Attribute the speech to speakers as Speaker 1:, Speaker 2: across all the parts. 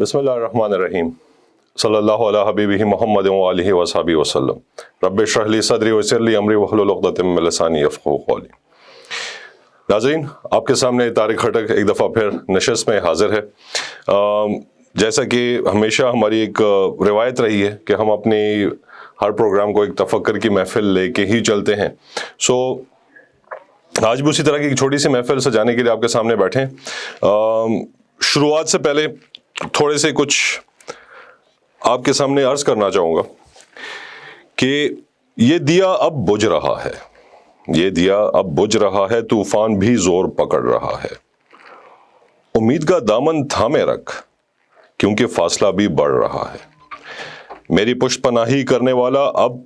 Speaker 1: بسم اللہ الرحمن الرحیم صلی اللہ علیہ حبیبہ محمد وآلہ وصحبہ وسلم رب اشرح لی صدری ویسر لی امری واحلل عقدۃ من لسانی یفقہوا قولی۔ ناظرین، آپ کے سامنے طارق خٹک ایک دفعہ پھر نشست میں حاضر ہے۔ جیسا کہ ہمیشہ ہماری ایک روایت رہی ہے کہ ہم اپنی ہر پروگرام کو ایک تفکر کی محفل لے کے ہی چلتے ہیں، آج بھی اسی طرح کی ایک چھوٹی سی محفل سجانے کے لیے آپ کے سامنے بیٹھے ہیں۔ شروعات سے پہلے تھوڑے سے کچھ آپ کے سامنے عرض کرنا چاہوں گا کہ یہ دیا اب بجھ رہا ہے، یہ دیا اب بجھ رہا ہے، طوفان بھی زور پکڑ رہا ہے۔ امید کا دامن تھامے رکھ کیونکہ فاصلہ بھی بڑھ رہا ہے۔ میری پشت پناہی کرنے والا اب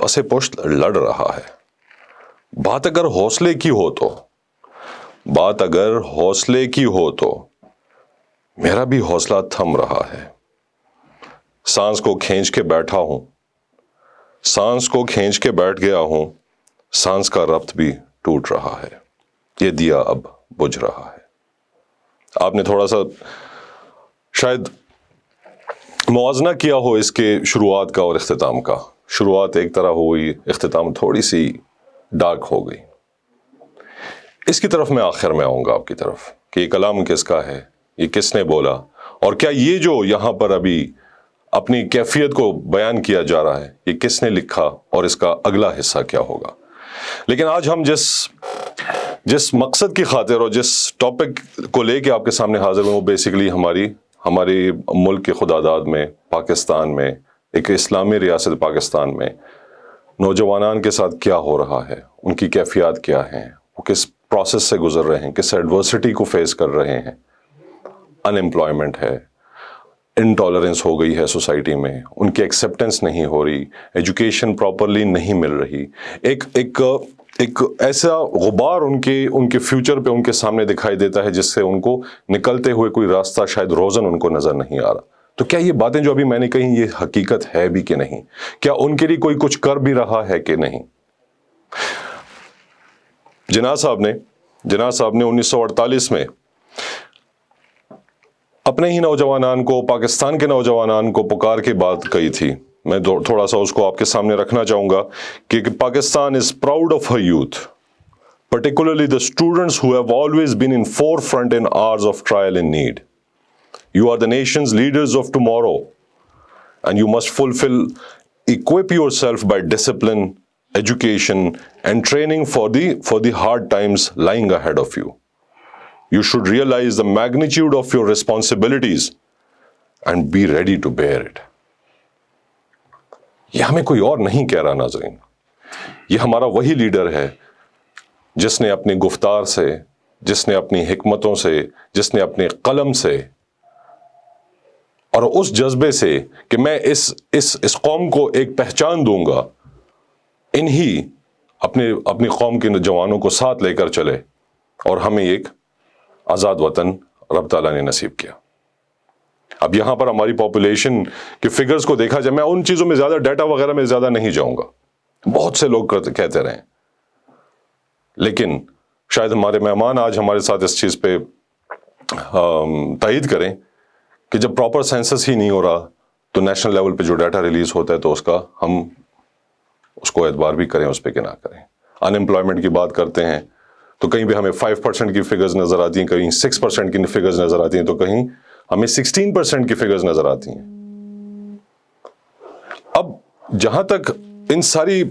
Speaker 1: پس پشت لڑ رہا ہے۔ بات اگر حوصلے کی ہو تو، بات اگر حوصلے کی ہو تو میرا بھی حوصلہ تھم رہا ہے۔ سانس کو کھینچ کے بیٹھا ہوں، سانس کو کھینچ کے بیٹھ گیا ہوں، سانس کا ربط بھی ٹوٹ رہا ہے۔ یہ دیا اب بجھ رہا ہے۔ آپ نے تھوڑا سا شاید موازنہ کیا ہو اس کے شروعات کا اور اختتام کا۔ شروعات ایک طرح ہوئی، اختتام تھوڑی سی ڈارک ہو گئی۔ اس کی طرف میں آخر میں آؤں گا، آپ کی طرف، کہ یہ کلام کس کا ہے، یہ کس نے بولا، اور کیا یہ جو یہاں پر ابھی اپنی کیفیت کو بیان کیا جا رہا ہے یہ کس نے لکھا اور اس کا اگلا حصہ کیا ہوگا۔ لیکن آج ہم جس مقصد کی خاطر اور جس ٹاپک کو لے کے آپ کے سامنے حاضر ہیں وہ بیسیکلی ہماری ملک کے خداداد میں، پاکستان میں، ایک اسلامی ریاست پاکستان میں نوجوانان کے ساتھ کیا ہو رہا ہے، ان کی کیفیات کیا ہیں، وہ کس پروسیس سے گزر رہے ہیں، کس ایڈورسٹی کو فیس کر رہے ہیں۔ ان امپلائمنٹ ہے، انٹالرنس ہو گئی ہے سوسائٹی میں، ان کی ایکسیپٹنس نہیں ہو رہی، ایجوکیشن پراپرلی نہیں مل رہی، ایک ایسا غبار ان کے فیوچر پہ ان کے سامنے دکھائی دیتا ہے جس سے ان کو نکلتے ہوئے کوئی راستہ شاید روزن ان کو نظر نہیں آ رہا۔ تو کیا یہ باتیں جو ابھی میں نے کہیں یہ حقیقت ہے بھی کہ نہیں؟ کیا ان کے لیے کوئی کچھ کر بھی رہا ہے کہ نہیں؟ جناح صاحب نے 1948 میں اپنے ہی نوجوانان کو، پاکستان کے نوجوانان کو پکار کے بات کہی تھی۔ میں تھوڑا سا اس کو آپ کے سامنے رکھنا چاہوں گا کہ Pakistan is proud of her youth, particularly the students who have always been in forefront in hours of trial and need. You are the nation's leaders of tomorrow and you must equip yourself by discipline, education and training for the hard times lying ahead of you. You should realize the magnitude of your responsibilities and be ready to bear it. یہ ہمیں کوئی اور نہیں کہہ رہا ناظرین، یہ ہمارا وہی لیڈر ہے جس نے اپنی گفتار سے، جس نے اپنی حکمتوں سے، جس نے اپنے قلم سے اور اس جذبے سے کہ میں اس قوم کو ایک پہچان دوں گا، انہی اپنی قوم کے جوانوں کو ساتھ لے کر چلے اور ہمیں ایک آزاد وطن رب تعالیٰ نے نصیب کیا۔ اب یہاں پر ہماری پاپولیشن کے فگرز کو دیکھا جائے، میں ان چیزوں میں زیادہ ڈیٹا وغیرہ میں زیادہ نہیں جاؤں گا، بہت سے لوگ کہتے رہے، لیکن شاید ہمارے مہمان آج ہمارے ساتھ اس چیز پہ تائید کریں کہ جب پراپر سینسس ہی نہیں ہو رہا تو نیشنل لیول پہ جو ڈیٹا ریلیز ہوتا ہے تو ہم اس کو اعتبار بھی کریں، اس پہ کہ نہ کریں۔ ان امپلائمنٹ کی بات کرتے ہیں تو کہیں بھی ہمیں 5% کی فگرز نظر آتی ہیں، کہیں 6% کی فگرز نظر آتی ہیں، تو کہیں ہمیں 16% کی فگرز نظر آتی ہیں۔ اب جہاں تک ان ساری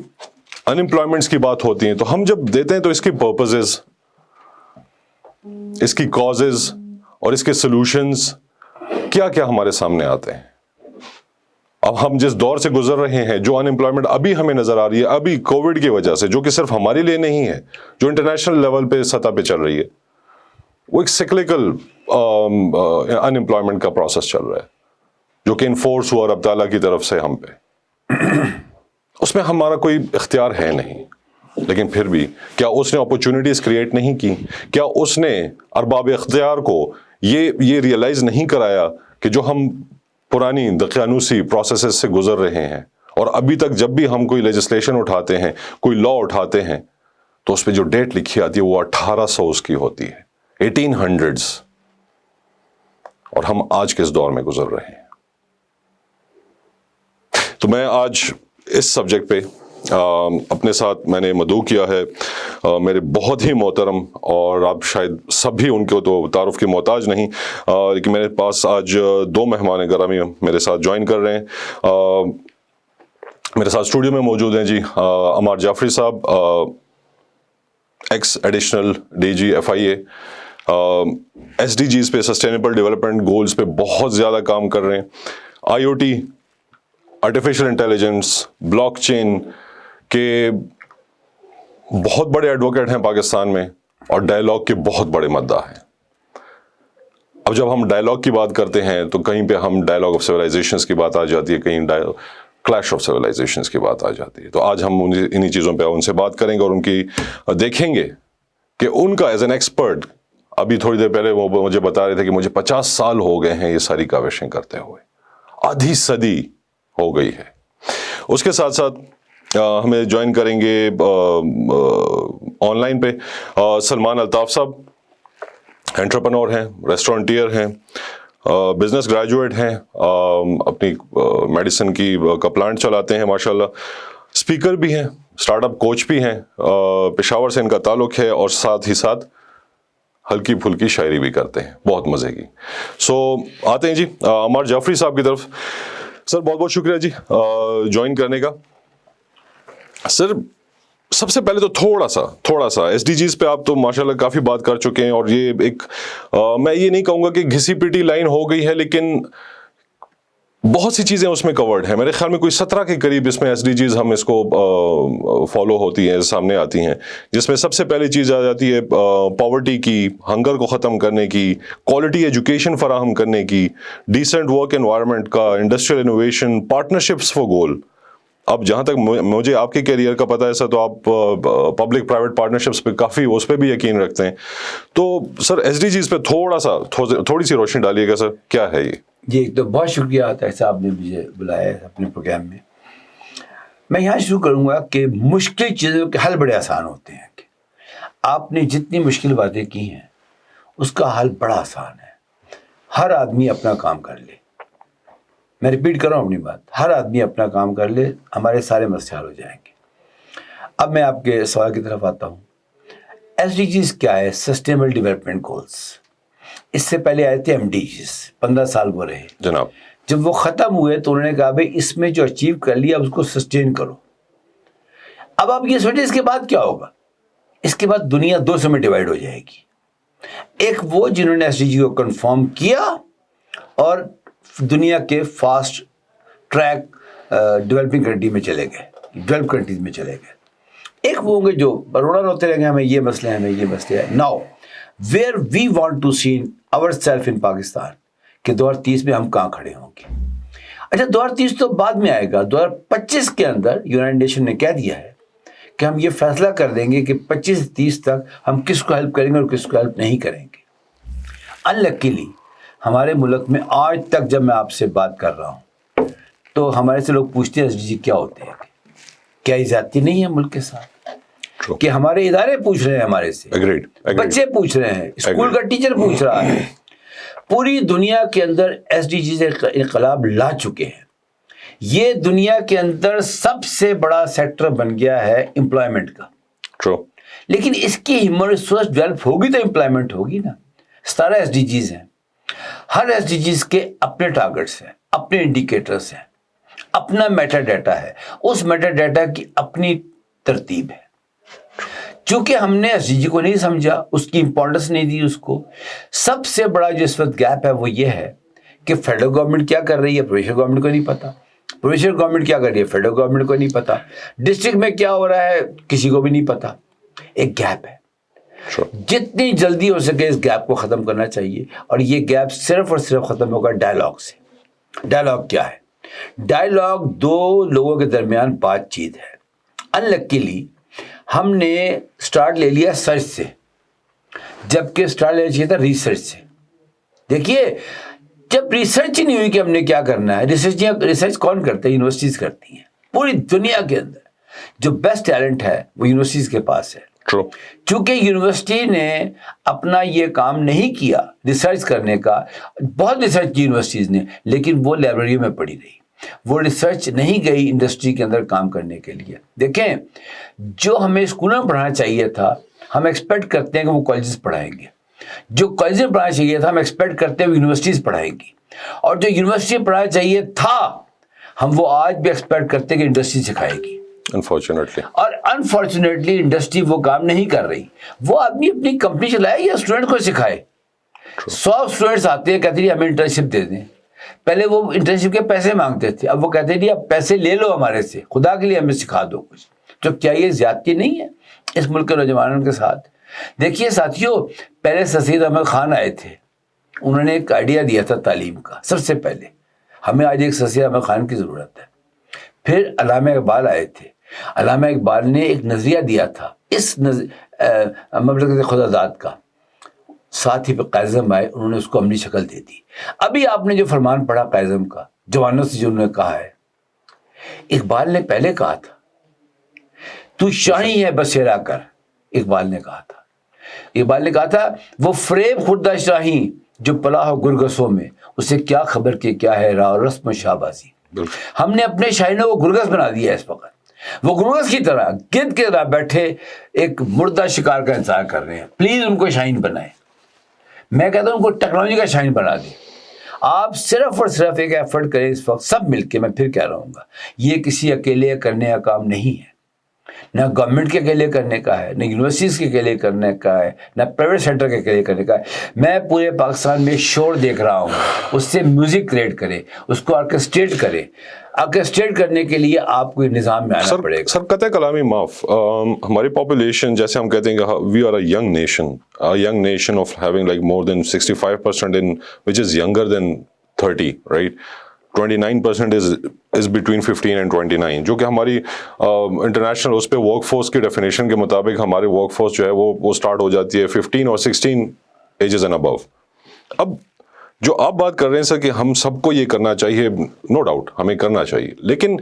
Speaker 1: ان امپلائمنٹس کی بات ہوتی ہیں تو ہم جب دیتے ہیں تو اس کی پرپزز، اس کی کازز اور اس کے سلوشنز کیا ہمارے سامنے آتے ہیں۔ اب ہم جس دور سے گزر رہے ہیں، جو ان امپلائمنٹ ابھی ہمیں نظر آ رہی ہے، ابھی کووڈ کی وجہ سے، جو کہ صرف ہمارے لیے نہیں ہے، جو انٹرنیشنل لیول پہ سطح پہ چل رہی ہے، وہ ایک سیکلیکل ان امپلائمنٹ کا پروسیس چل رہا ہے جو کہ انفورس ہوا رب تعالیٰ کی طرف سے ہم پہ۔ اس میں ہمارا کوئی اختیار ہے نہیں، لیکن پھر بھی کیا اس نے اپرچونٹیز کریٹ نہیں کی؟ کیا اس نے ارباب اختیار کو یہ ریئلائز نہیں کرایا کہ جو ہم پرانی دقیانوسی پروسیسز سے گزر رہے ہیں اور ابھی تک جب بھی ہم کوئی لیجسلیشن اٹھاتے ہیں، کوئی لا اٹھاتے ہیں، تو اس پہ جو ڈیٹ لکھی آتی ہے وہ 1800 کی ہوتی ہے، 1800s۔ اور ہم آج کس دور میں گزر رہے ہیں. تو میں آج اس سبجیکٹ پہ اپنے ساتھ میں نے مدعو کیا ہے میرے بہت ہی محترم، اور آپ شاید سب بھی ان کو تو تعارف کی محتاج نہیں، لیکن میرے پاس آج 2 مہمان گرامی میرے ساتھ جوائن کر رہے ہیں. میرے ساتھ اسٹوڈیو میں موجود ہیں جی عمار جعفری صاحب، ex additional D G FIA، SDGs پہ، سسٹینیبل ڈیولپمنٹ گولز پہ بہت زیادہ کام کر رہے ہیں. IoT، artificial intelligence, blockchain کے بہت بڑے ایڈوکیٹ ہیں پاکستان میں، اور ڈائیلاگ کے بہت بڑے مداح ہیں. اب جب ہم ڈائیلاگ کی بات کرتے ہیں تو کہیں پہ ہم ڈائیلاگ آف سویلائزیشنز کی بات آ جاتی ہے، کہیں کلیش آف سویلائزیشنز کی بات آ جاتی ہے. تو آج ہم انہی چیزوں پہ ان سے بات کریں گے اور ان کی دیکھیں گے کہ ان کا ایز این ایکسپرٹ، ابھی تھوڑی دیر پہلے وہ مجھے بتا رہے تھے کہ مجھے 50 سال ہو گئے ہیں یہ ساری کاوشیں کرتے ہوئے، آدھی صدی ہو گئی ہے. اس کے ساتھ ساتھ ہمیں جوائن کریں گے آن لائن پہ سلمان الطاف صاحب، انٹرپرنور ہیں، ریسٹورنٹیئر ہیں، بزنس گریجویٹ ہیں، اپنی میڈیسن کا پلانٹ چلاتے ہیں ماشاءاللہ، اسپیکر بھی ہیں، اسٹارٹ اپ کوچ بھی ہیں، پشاور سے ان کا تعلق ہے، اور ساتھ ہی ساتھ ہلکی پھلکی شاعری بھی کرتے ہیں بہت مزے کی. سو آتے ہیں جی عمار جعفری صاحب کی طرف. سر بہت بہت شکریہ جی جوائن کرنے کا. سر سب سے پہلے تو تھوڑا سا SDGs پہ آپ تو ماشاءاللہ کافی بات کر چکے ہیں، اور یہ ایک میں یہ نہیں کہوں گا کہ گھسی پیٹی لائن ہو گئی ہے، لیکن بہت سی چیزیں اس میں کورڈ ہیں. میرے خیال میں کوئی 17 کے قریب اس میں SDGs ہم اس کو فالو ہوتی ہیں، سامنے آتی ہیں، جس میں سب سے پہلی چیز آ جاتی ہے پاورٹی کی، ہنگر کو ختم کرنے کی، کوالٹی ایجوکیشن فراہم کرنے کی، ڈیسنٹ ورک انوائرمنٹ کا، انڈسٹریل انوویشن، پارٹنرشپس فار گول. اب جہاں تک مجھے آپ کے کیریئر کا پتہ ہے سر، تو آپ پبلک پرائیویٹ پارٹنرشپس پہ کافی اس پہ بھی یقین رکھتے ہیں. تو سر SDGs پہ تھوڑی سی روشنی ڈالیے گا سر، کیا ہے یہ؟
Speaker 2: جی ایک تو بہت شکریہ طاہر صاحب نے مجھے بلایا ہے اپنے پروگرام میں. میں یہاں شروع کروں گا کہ مشکل چیزوں کے حل بڑے آسان ہوتے ہیں. کہ آپ نے جتنی مشکل باتیں کی ہیں اس کا حل بڑا آسان ہے. ہر آدمی اپنا کام کر لے. میں ریپیٹ کر رہا ہوں اپنی بات، ہر آدمی اپنا کام کر لے، ہمارے سارے مسئلے حل ہو جائیں گے. اب میں آپ کے سوال کی طرف آتا ہوں. SDGs کیا ہے؟ Sustainable development goals. اس سے پہلے آئے تھے MDGs، 15 سال وہ رہے
Speaker 1: جناب.
Speaker 2: جب وہ ختم ہوئے تو انہوں نے کہا بھائی اس میں جو اچیو کر لیا اب اس کو سسٹین کرو. اب آپ یہ سوچیں اس کے بعد کیا ہوگا؟ اس کے بعد دنیا 2 میں ڈیوائڈ ہو جائے گی. ایک وہ جنہوں نے SDG کو کنفرم کیا اور دنیا کے فاسٹ ٹریک ڈیولپنگ کنٹری میں چلے گئے، ڈیولپ کنٹریز میں چلے گئے. ایک وہ ہوں گے جو رونا روتے رہیں گے ہمیں یہ مسئلے ہیں، ہمیں یہ مسئلے ہیں. Now where we want to see our self in Pakistan کہ 2030 میں ہم کہاں کھڑے ہوں گے. اچھا 2030 تو بعد میں آئے گا. 2025 کے اندر یونائٹڈ نیشن نے کہہ دیا ہے کہ ہم یہ فیصلہ کر دیں گے کہ 25-30 تک ہم کس کو ہیلپ کریں گے اور کس کو ہیلپ نہیں کریں گے. انلکیلی ہمارے ملک میں آج تک جب میں آپ سے بات کر رہا ہوں تو ہمارے سے لوگ پوچھتے ہیں SDG کیا ہوتے ہیں؟ کیا یہ زیادتی نہیں ہے ملک کے ساتھ؟ کہ ہمارے ادارے پوچھ رہے ہیں ہمارے سے، بچے پوچھ رہے ہیں، اسکول کا ٹیچر پوچھ رہا ہے. پوری دنیا کے اندر SDGs انقلاب لا چکے ہیں. یہ دنیا کے اندر سب سے بڑا سیکٹر بن گیا ہے امپلائمنٹ کا. لیکن اس کی ہیومن ریسورس ڈیولپ ہوگی تو امپلائمنٹ ہوگی نا. 17 SDGs ہیں. ہر SDGs کے اپنے ٹارگٹس ہیں، اپنے انڈیکیٹرز ہیں، اپنا میٹا ڈیٹا ہے. اس میٹا ڈیٹا کی اپنی ترتیب ہے. چونکہ ہم نے SDG کو نہیں سمجھا، اس کی امپورٹنس نہیں دی اس کو. سب سے بڑا جو اس وقت گیپ ہے وہ یہ ہے کہ فیڈرل گورنمنٹ کیا کر رہی ہے پروونشل گورنمنٹ کو نہیں پتا، پروونشل گورنمنٹ کیا کر رہی ہے فیڈرل گورنمنٹ کو نہیں پتا، ڈسٹرکٹ میں کیا ہو رہا ہے کسی کو بھی نہیں پتا. ایک گیپ ہے. جتنی جلدی ہو سکے اس گیپ کو ختم کرنا چاہیے، اور یہ گیپ صرف اور صرف ختم ہوگا ڈائلاگ سے. ڈائلاگ کیا ہے؟ ڈائلاگ 2 لوگوں کے درمیان بات چیت ہے. انلکیلی ہم نے سٹارٹ لے لیا سرچ سے، جبکہ سٹارٹ لینا چاہیے تھا ریسرچ سے. دیکھیے جب ریسرچ ہی نہیں ہوئی کہ ہم نے کیا کرنا ہے. ریسرچ کون کرتے ہیں؟ یونیورسٹیز کرتی ہیں. پوری دنیا کے اندر جو بیسٹ ٹیلنٹ ہے وہ یونیورسٹیز کے پاس ہے.
Speaker 1: True.
Speaker 2: چونکہ یونیورسٹی نے اپنا یہ کام نہیں کیا ریسرچ کرنے کا، بہت ریسرچ کی یونیورسٹیز نے، لیکن وہ لائبریریوں میں پڑی رہی، وہ ریسرچ نہیں گئی انڈسٹری کے اندر کام کرنے کے لیے. دیکھیں، جو ہمیں اسکولوں میں پڑھانا چاہیے تھا ہم ایکسپیکٹ کرتے ہیں کہ وہ کالجز پڑھائیں گے، جو کالجز میں پڑھانا چاہیے تھا ہم ایکسپیکٹ کرتے ہیں وہ یونیورسٹیز پڑھائیں گی، اور جو یونیورسٹی میں پڑھانا چاہیے تھا ہم وہ آج بھی ایکسپیکٹ کرتے ہیں کہ انڈسٹری سکھائے گی.
Speaker 1: Unfortunately.
Speaker 2: اور انفارچونیٹلی انڈسٹری وہ کام نہیں کر رہی. وہ آدمی اپنی کمپنی چلائے یا اسٹوڈنٹ کو سکھائے. 100 اسٹوڈنٹس آتے ہیں کہتے ہیں ہمیں انٹرنشپ دے دیں. پہلے وہ انٹرنشپ کے پیسے مانگتے تھے، اب وہ کہتے ہیں آپ پیسے لے لو ہمارے سے، خدا کے لیے ہمیں سکھا دو کچھ. تو کیا یہ زیادتی نہیں ہے اس ملک کے نوجوانوں کے ساتھ؟ دیکھیے ساتھیوں، پہلے سید احمد خان آئے تھے، انہوں نے ایک آئیڈیا دیا تھا تعلیم کا. سب سے پہلے ہمیں آج ایک سید احمد خان کی ضرورت ہے. پھر علامہ اقبال آئے تھے، علامہ اقبال نے ایک نظریہ دیا تھا اس مملکت خدا داد کا. ساتھ ہی پہ قائد اعظم آئے، انہوں نے اس کو عملی شکل دے دی. ابھی آپ نے جو فرمان پڑھا قائد اعظم کا، جوانوں سے جو انہوں نے کہا ہے، اقبال نے پہلے کہا تھا تو شاہی ہے بسیرا کر. اقبال نے کہا تھا، اقبال نے کہا تھا وہ فریب خوردہ شاہی جو پلا ہو گرگسوں میں، اسے کیا خبر کہ کیا ہے راہ و رسم و شہبازی. ہم نے اپنے شاہینوں کو گرگس بنا دیا ہے اس وقت. وہ گرگس کی طرح گرد کے طرح بیٹھے ایک مردہ شکار کا انتظار کر رہے ہیں. پلیز ان کو شاہین بنائیں. میں کہتا ہوں ان کو ٹیکنالوجی کا شاہین بنا دیں. آپ صرف اور صرف ایک ایفرٹ کریں اس وقت سب مل کے. میں پھر کہہ رہا ہوں گا، یہ کسی اکیلے کرنے کا کام نہیں ہے، نہ گورنمنٹ کے اکیلے کرنے کا ہے، نہ یونیورسٹیز کے اکیلے کرنے کا ہے، نہ پرائیویٹ سیکٹر کے اکیلے کرنے کا ہے. میں پورے پاکستان میں شور دیکھ رہا ہوں. اس سے میوزک کریٹ کرے، اس کو آرکسٹریٹ کرے. آرکسٹریٹ کرنے کے لیے آپ کو نظام میں آنا پڑے گا.
Speaker 1: سر قطع کلامی معاف، ہماری پاپولیشن جیسے ہم کہتے ہیں کہ we are a young nation of having like more than 65% in which is younger than 30, right? 29% is between 15 and 29, جو کہ ہماری انٹرنیشنل اس پہ ورک فورس کی ڈیفینیشن کے مطابق ہماری ورک فورس جو ہے وہ سٹارٹ ہو جاتی ہے 15 اور 16 ایجز اینڈ ابو. اب جو آپ بات کر رہے ہیں سر کہ ہم سب کو یہ کرنا چاہیے، نو ڈاؤٹ ہمیں کرنا چاہیے، لیکن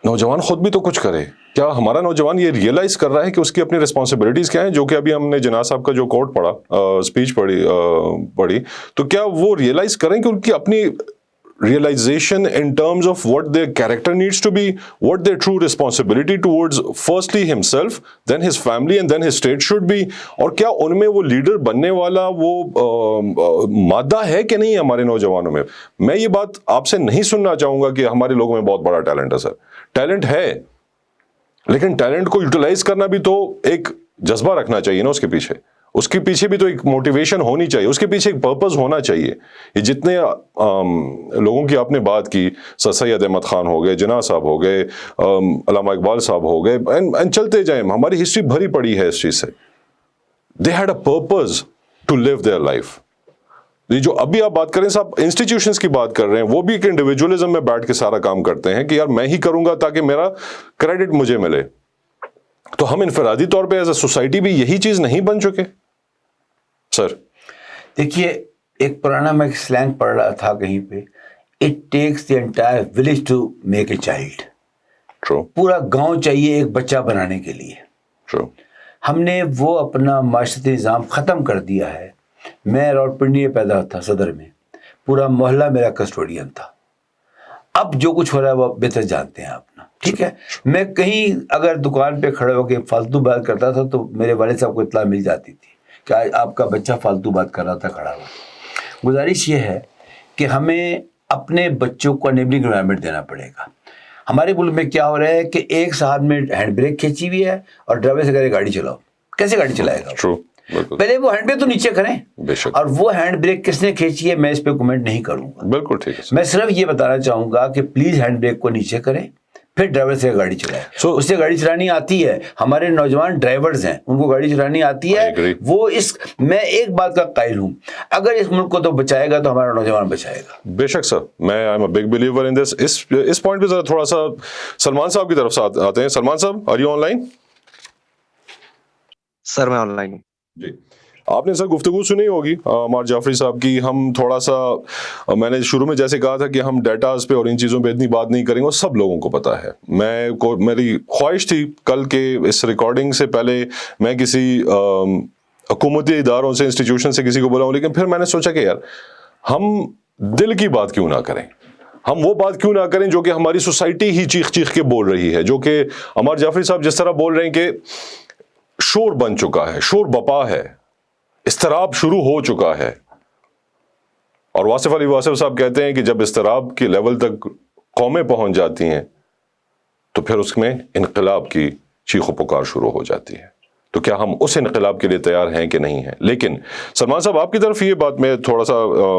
Speaker 1: نوجوان خود بھی تو کچھ کرے. کیا ہمارا نوجوان یہ ریئلائز کر رہا ہے کہ اس کی اپنی رسپانسبلٹیز کیا ہیں؟ جو کہ ابھی ہم نے جناح صاحب کا جو کوٹ پڑھا، اسپیچ پڑھی، تو کیا وہ ریئلائز کریں کہ ان کی اپنی realization in terms of what their character needs to be, what their true responsibility towards firstly himself, then his family and then his state should be, اور کیا ان میں وہ لیڈر بننے والا وہ مادہ ہے کہ نہیں ہمارے نوجوانوں میں؟ میں یہ بات آپ سے نہیں سننا چاہوں گا کہ ہمارے لوگوں میں بہت بڑا ٹیلنٹ ہے. سر ٹیلنٹ ہے، لیکن ٹیلنٹ کو یوٹیلائز کرنا بھی تو ایک جذبہ رکھنا چاہیے نا. اس کے پیچھے بھی تو ایک موٹیویشن ہونی چاہیے، اس کے پیچھے ایک پرپز ہونا چاہیے. یہ جتنے لوگوں کی آپ نے بات کی، سر سید احمد خان ہو گئے، جناح صاحب ہو گئے، علامہ اقبال صاحب ہو گئے، اینڈ چلتے جائیں، ہماری ہسٹری بھری پڑی ہے اس چیز سے. They had a purpose to live their life. یہ جو ابھی آپ بات کریں صاحب انسٹیٹیوشنس کی بات کر رہے ہیں، وہ بھی ایک انڈیویجولزم میں بیٹھ کے سارا کام کرتے ہیں کہ یار میں ہی کروں گا تاکہ میرا کریڈٹ مجھے ملے. تو ہم انفرادی طور پہ ایز اے سوسائٹی بھی یہی چیز نہیں بن چکے سر؟
Speaker 2: دیکھیے، ایک پرانا میں سلینگ پڑھ رہا تھا کہیں پہ، it takes the entire village to make a child.
Speaker 1: True.
Speaker 2: پورا گاؤں چاہیے ایک بچہ بنانے کے لیے.
Speaker 1: ٹرو.
Speaker 2: ہم نے وہ اپنا معاشرتی نظام ختم کر دیا ہے. میں راولپنڈی میں پیدا تھا، صدر میں، پورا محلہ میرا کسٹوڈین تھا. اب جو کچھ ہو رہا ہے وہ بہتر جانتے ہیں آپ نا، ٹھیک ہے. میں کہیں اگر دکان پہ کھڑے ہو کے فالتو بات کرتا تھا تو میرے والد صاحب کو اطلاع مل جاتی تھی کہ آپ کا بچہ فالتو بات کر رہا تھا کھڑا ہوا. گزارش یہ ہے کہ ہمیں اپنے بچوں کو انیبلنگ انوائرمنٹ دینا پڑے گا. ہمارے ملک میں کیا ہو رہا ہے کہ ایک صاحب نے ہینڈ بریک کھینچی ہوئی ہے اور ڈرائیور سے کہہ گاڑی چلاؤ. کیسے گاڑی چلائے گا؟
Speaker 1: ٹرو.
Speaker 2: پہلے وہ ہینڈ بریک تو نیچے کریں.
Speaker 1: بے شک.
Speaker 2: اور وہ ہینڈ بریک کس نے کھینچی ہے میں اس پہ کمنٹ نہیں کروں گا.
Speaker 1: بالکل ٹھیک ہے.
Speaker 2: میں صرف یہ بتانا چاہوں گا کہ پلیز ہینڈ بریک کو نیچے کریں، پھر ڈرائیور سے گاڑی چلائے. اس سے گاڑی چلانی آتی ہے. ہمارے نوجوان ڈرائیورز ہیں، ان کو گاڑی چلانی آتی ہے. وہ میں ایک بات کا قائل ہوں، اگر اس ملک کو تو بچائے گا تو ہمارا نوجوان بچائے گا.
Speaker 1: بے شک سر، میں I am a big believer in this. اس پوائنٹ پہ ذرا تھوڑا سا سلمان صاحب کی طرف سے آتے ہیں. سلمان صاحب، آر یو آن لائن؟
Speaker 3: سر میں آن لائن ہوں.
Speaker 1: جی آپ نے سر گفتگو سنی ہوگی عمار جعفری صاحب کی. ہم تھوڑا سا, میں نے شروع میں جیسے کہا تھا کہ ہم ڈیٹاز پہ اور ان چیزوں پہ اتنی بات نہیں کریں گے, اور سب لوگوں کو پتا ہے. میری خواہش تھی کل کے اس ریکارڈنگ سے پہلے میں کسی حکومتی اداروں سے, انسٹیٹیوشن سے کسی کو بلاؤں, لیکن پھر میں نے سوچا کہ یار ہم دل کی بات کیوں نہ کریں, ہم وہ بات کیوں نہ کریں جو کہ ہماری سوسائٹی ہی چیخ چیخ کے بول رہی ہے, جو کہ عمار جعفری صاحب جس طرح بول رہے ہیں کہ شور بن چکا ہے, شور بپا ہے, اضطراب شروع ہو چکا ہے. اور واصف علی واصف صاحب کہتے ہیں کہ جب اضطراب کے لیول تک قومیں پہنچ جاتی ہیں تو پھر اس میں انقلاب کی چیخ و پکار شروع ہو جاتی ہے. تو کیا ہم اس انقلاب کے لیے تیار ہیں کہ نہیں ہیں؟ لیکن سلمان صاحب آپ کی طرف یہ بات میں تھوڑا سا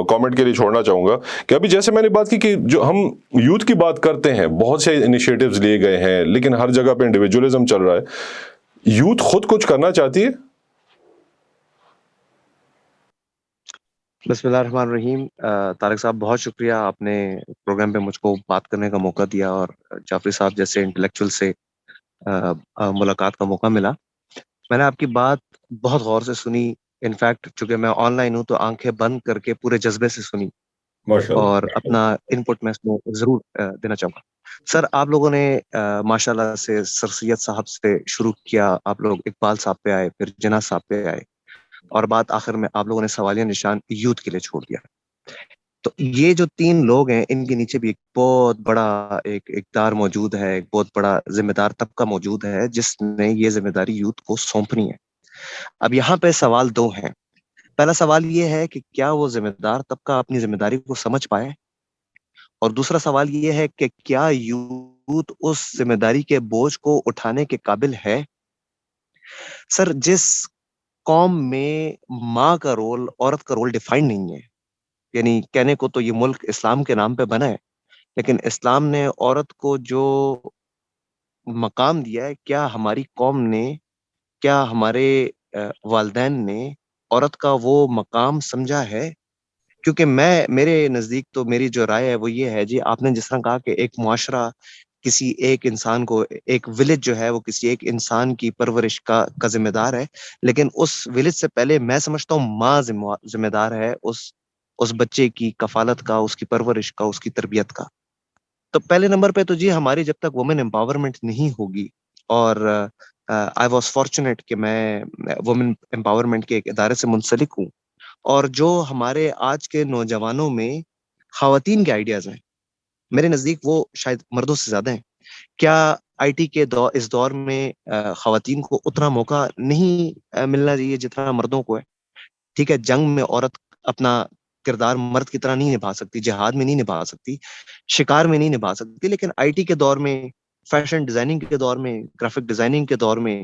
Speaker 1: کامنٹ کے لیے چھوڑنا چاہوں گا کہ ابھی جیسے میں نے بات کی کہ جو ہم یوتھ کی بات کرتے ہیں, بہت سے انیشیٹوز لیے گئے ہیں, لیکن ہر جگہ پہ انڈیویجولزم چل رہا ہے. یوتھ خود کچھ کرنا چاہتی ہے؟
Speaker 3: بسم اللہ الرحمن الرحیم. طارق صاحب بہت شکریہ, آپ نے پروگرام پہ مجھ کو بات کرنے کا موقع دیا اور جعفری صاحب جیسے انٹلیکچوئل سے ملاقات کا موقع ملا. میں نے آپ کی بات بہت غور سے سنی. انفیکٹ چونکہ میں آن لائن ہوں تو آنکھیں بند کر کے پورے جذبے سے سنی, اور اپنا انپٹ میں اس میں ضرور دینا چاہوں گا. سر آپ لوگوں نے ماشاء اللہ سے سر سید صاحب سے شروع کیا, آپ لوگ اقبال صاحب پہ آئے, پھر جناح صاحب پہ آئے, اور بات آخر میں آپ لوگوں نے سوالیہ نشان یوتھ کے لیے چھوڑ دیا. تو یہ جو تین لوگ ہیں ان کے نیچے بھی ایک بہت بڑا ایک اقدار موجود ہے, ایک بہت بڑا ذمہ دار طبقہ موجود ہے جس نے یہ ذمہ داری یوتھ کو سونپنی ہے. اب یہاں پہ سوال دو ہیں. پہلا سوال یہ ہے کہ کیا وہ ذمہ دار طبقہ اپنی ذمہ داری کو سمجھ پائے, اور دوسرا سوال یہ ہے کہ کیا یوتھ اس ذمہ داری کے بوجھ کو اٹھانے کے قابل ہے. سر جس قوم میں ماں کا رول, عورت کا رول ڈیفائن نہیں ہے, یعنی کہنے کو تو یہ ملک اسلام کے نام پہ بنا ہے, لیکن اسلام نے عورت کو جو مقام دیا ہے, کیا ہماری قوم نے, کیا ہمارے والدین نے عورت کا وہ مقام سمجھا ہے؟ کیونکہ میرے نزدیک تو میری جو رائے ہے وہ یہ ہے جی, آپ نے جس طرح کہا کہ ایک معاشرہ کسی ایک انسان کو, ایک ولیج جو ہے وہ کسی ایک انسان کی پرورش کا ذمہ دار ہے, لیکن اس ولیج سے پہلے میں سمجھتا ہوں ماں ذمہ دار ہے اس بچے کی کفالت کا, اس کی پرورش کا, اس کی تربیت کا. تو پہلے نمبر پہ تو جی ہماری جب تک وومن امپاورمنٹ نہیں ہوگی, اور آئی واز فارچونیٹ کہ میں وومن امپاورمنٹ کے ایک ادارے سے منسلک ہوں, اور جو ہمارے آج کے نوجوانوں میں خواتین کے آئیڈیاز ہیں میرے نزدیک وہ شاید مردوں سے زیادہ ہیں. کیا آئی ٹی کے اس دور میں خواتین کو اتنا موقع نہیں ملنا چاہیے جتنا مردوں کو ہے؟ ٹھیک ہے, جنگ میں عورت اپنا کردار مرد کی طرح نہیں نبھا سکتی, جہاد میں نہیں نبھا سکتی, شکار میں نہیں نبھا سکتی, لیکن آئی ٹی کے دور میں, فیشن ڈیزائننگ کے دور میں, گرافک ڈیزائننگ کے دور میں,